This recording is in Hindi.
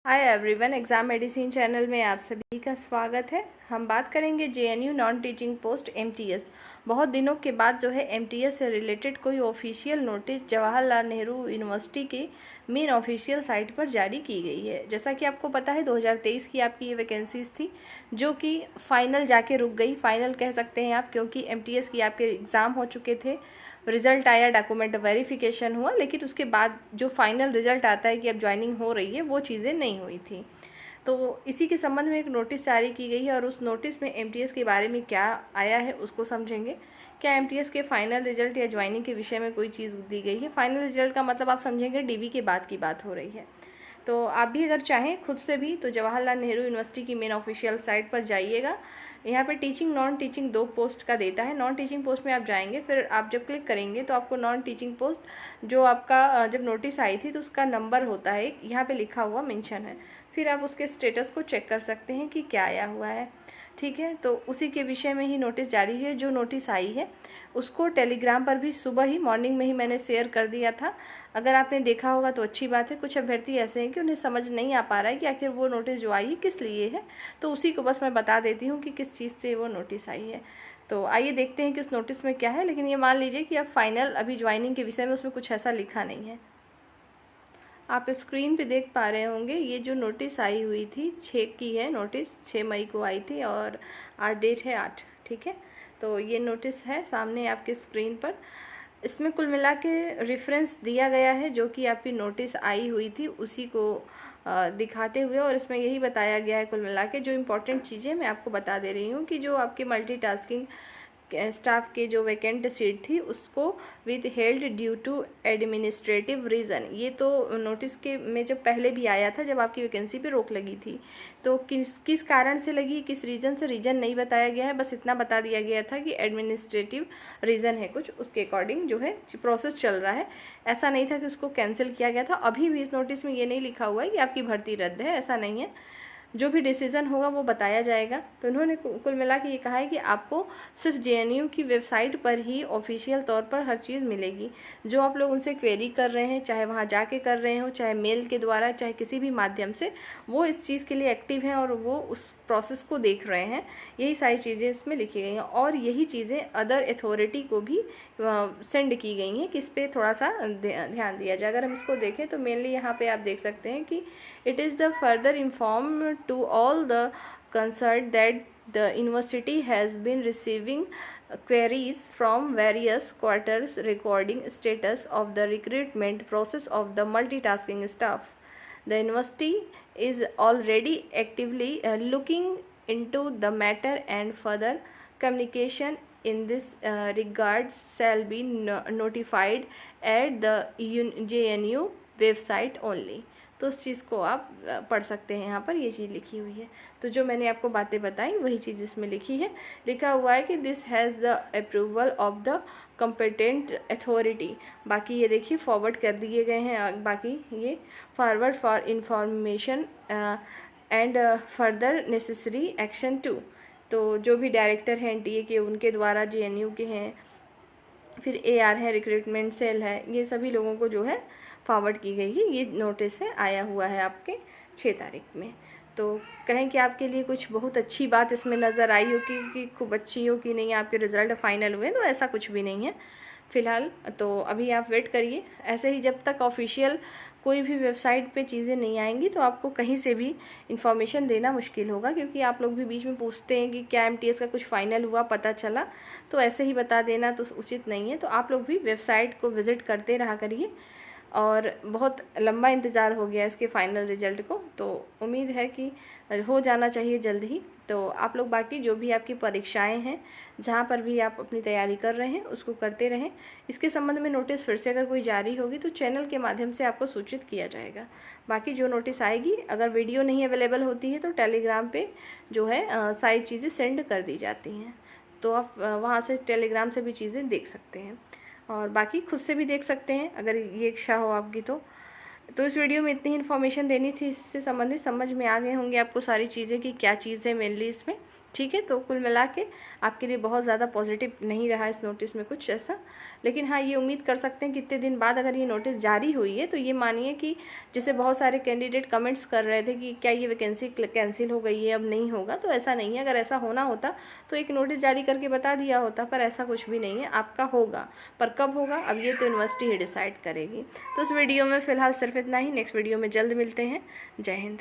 Hi everyone, exam medicine channel में आप सभी का स्वागत है। हम बात करेंगे JNU non teaching post MTS. बहुत दिनों के बाद जो है एमटीएस से रिलेटेड कोई official notice Jawaharlal Nehru university के मेन ऑफिशियल साइट पर जारी की गई है। जैसा कि आपको पता है 2023 की आपकी ये वैकेंसीज थी जो कि फाइनल जाके रुक गई। फाइनल कह सकते हैं आप, क्योंकि एमटीएस की आपके एग्ज़ाम हो चुके थे, रिज़ल्ट आया, डॉक्यूमेंट वेरिफिकेशन हुआ, लेकिन उसके बाद जो फाइनल रिज़ल्ट आता है कि अब ज्वाइनिंग हो रही है, वो चीज़ें नहीं हुई थी। तो इसी के संबंध में एक नोटिस जारी की गई है और उस नोटिस में एमटीएस के बारे में क्या आया है उसको समझेंगे। क्या एमटीएस के फाइनल रिजल्ट या ज्वाइनिंग के विषय में कोई चीज़ दी गई है? फाइनल रिजल्ट का मतलब आप समझेंगे डीवी के बाद की बात हो रही है। तो आप भी अगर चाहें खुद से भी तो जवाहरलाल नेहरू यूनिवर्सिटी की मेन ऑफिशियल साइट पर जाइएगा। यहाँ पे टीचिंग नॉन टीचिंग दो पोस्ट का देता है। नॉन टीचिंग पोस्ट में आप जाएंगे, फिर आप जब क्लिक करेंगे तो आपको नॉन टीचिंग पोस्ट जो आपका जब नोटिस आई थी तो उसका नंबर होता है, यहाँ पे लिखा हुआ मेंशन है। फिर आप उसके स्टेटस को चेक कर सकते हैं कि क्या आया हुआ है। ठीक है, तो उसी के विषय में ही नोटिस जारी है। जो नोटिस आई है उसको टेलीग्राम पर भी सुबह ही मॉर्निंग में ही मैंने शेयर कर दिया था। अगर आपने देखा होगा तो अच्छी बात है। कुछ अभ्यर्थी ऐसे हैं कि उन्हें समझ नहीं आ पा रहा है कि आखिर वो नोटिस जो आई है किस लिए है, तो उसी को बस मैं बता देती हूँ कि किस चीज़ से वो नोटिस आई है। तो आइए देखते हैं कि उस नोटिस में क्या है। लेकिन ये मान लीजिए कि अब फाइनल अभी ज्वाइनिंग के विषय में उसमें कुछ ऐसा लिखा नहीं है। आप स्क्रीन पे देख पा रहे होंगे ये जो नोटिस आई हुई थी 6 की है। नोटिस 6 मई को आई थी और आज डेट है 8। ठीक है, तो ये नोटिस है सामने आपके स्क्रीन पर। इसमें कुल मिला के रेफरेंस दिया गया है जो कि आपकी नोटिस आई हुई थी उसी को दिखाते हुए, और इसमें यही बताया गया है कुल मिला के जो इम्पोर्टेंट चीज़ें मैं आपको बता दे रही हूँ कि जो आपकी मल्टीटास्किंग स्टाफ के जो वैकेंट सीट थी उसको withheld due to administrative reason. ये तो नोटिस के में जब पहले भी आया था जब आपकी वैकेंसी पे रोक लगी थी, तो किस किस कारण से लगी, किस रीज़न से, रीज़न नहीं बताया गया है। बस इतना बता दिया गया था कि एडमिनिस्ट्रेटिव रीज़न है कुछ, उसके अकॉर्डिंग जो है प्रोसेस चल रहा है। ऐसा नहीं था कि उसको कैंसिल किया गया था। अभी भी इस नोटिस में ये नहीं लिखा हुआ है कि आपकी भर्ती रद्द है, ऐसा नहीं है। जो भी डिसीज़न होगा वो बताया जाएगा। तो इन्होंने कुल मिला के ये कहा है कि आपको सिर्फ जेएनयू की वेबसाइट पर ही ऑफिशियल तौर पर हर चीज़ मिलेगी। जो आप लोग उनसे क्वेरी कर रहे हैं, चाहे वहाँ जाके कर रहे हो, चाहे मेल के द्वारा, चाहे किसी भी माध्यम से, वो इस चीज़ के लिए एक्टिव हैं और वो उस प्रोसेस को देख रहे हैं। यही सारी चीज़ें इसमें लिखी गई हैं और यही चीज़ें अदर अथॉरिटी को भी सेंड की गई हैं कि इस पर थोड़ा सा ध्यान दिया जाए। अगर हम इसको देखें तो मेनली यहाँ पे आप देख सकते हैं कि it is the further inform to all the concerned that the university has been receiving queries from various quarters regarding status of the recruitment process of the multitasking staff. The university is already actively looking into the matter and further communication in this regard shall be notified at the JNU website only. तो उस चीज़ को आप पढ़ सकते हैं। यहाँ पर ये चीज़ लिखी हुई है। तो जो मैंने आपको बातें बताई वही चीज़ इसमें लिखी है। लिखा हुआ है कि this has the approval of the competent authority. बाकी ये देखिए फॉरवर्ड कर दिए गए हैं। बाकी ये forward for information and further necessary action to. तो जो भी डायरेक्टर हैं एनटीए के, उनके द्वारा जेएनयू के हैं, फिर एआर है, रिक्रूटमेंट सेल है, ये सभी लोगों को जो है फॉरवर्ड की गई है। ये नोटिस है, आया हुआ है आपके 6 तारीख में। तो कहें कि आपके लिए कुछ बहुत अच्छी बात इसमें नज़र आई हो कि खूब अच्छी हो कि नहीं आपके रिज़ल्ट फाइनल हुए, तो ऐसा कुछ भी नहीं है फ़िलहाल। तो अभी आप वेट करिए। ऐसे ही जब तक ऑफिशियल कोई भी वेबसाइट पे चीज़ें नहीं आएंगी तो आपको कहीं से भी इन्फॉर्मेशन देना मुश्किल होगा, क्योंकि आप लोग भी बीच में पूछते हैं कि क्या एमटीएस का कुछ फाइनल हुआ, पता चला, तो ऐसे ही बता देना तो उचित नहीं है। तो आप लोग भी वेबसाइट को विज़िट करते रहा करिए। और बहुत लंबा इंतज़ार हो गया इसके फाइनल रिजल्ट को, तो उम्मीद है कि हो जाना चाहिए जल्द ही। तो आप लोग बाकी जो भी आपकी परीक्षाएं हैं, जहाँ पर भी आप अपनी तैयारी कर रहे हैं, उसको करते रहें। इसके संबंध में नोटिस फिर से अगर कोई जारी होगी तो चैनल के माध्यम से आपको सूचित किया जाएगा। बाकी जो नोटिस आएगी, अगर वीडियो नहीं अवेलेबल होती है तो टेलीग्राम पे जो है सारी चीज़ें सेंड कर दी जाती हैं, तो आप वहाँ से टेलीग्राम से भी चीज़ें देख सकते हैं और बाकी खुद से भी देख सकते हैं अगर ये इच्छा हो आपकी। तो इस वीडियो में इतनी ही इन्फॉर्मेशन देनी थी। इससे संबंधित समझ में आ गए होंगे आपको सारी चीज़ें कि क्या चीज़ है मेनली इसमें। ठीक है। तो कुल मिला के आपके लिए बहुत ज़्यादा पॉजिटिव नहीं रहा इस नोटिस में कुछ ऐसा, लेकिन हाँ ये उम्मीद कर सकते हैं कि इतने दिन बाद अगर ये नोटिस जारी हुई है तो ये मानिए कि जैसे बहुत सारे कैंडिडेट कमेंट्स कर रहे थे कि क्या ये वैकेंसी कैंसिल हो गई है, अब नहीं होगा, तो ऐसा नहीं है। अगर ऐसा होना होता तो एक नोटिस जारी करके बता दिया होता, पर ऐसा कुछ भी नहीं है, आपका होगा। पर कब होगा अब ये तो यूनिवर्सिटी ही डिसाइड करेगी। तो इस वीडियो में फ़िलहाल सिर्फ इतना ही। नेक्स्ट वीडियो में जल्द मिलते हैं। जय हिंद।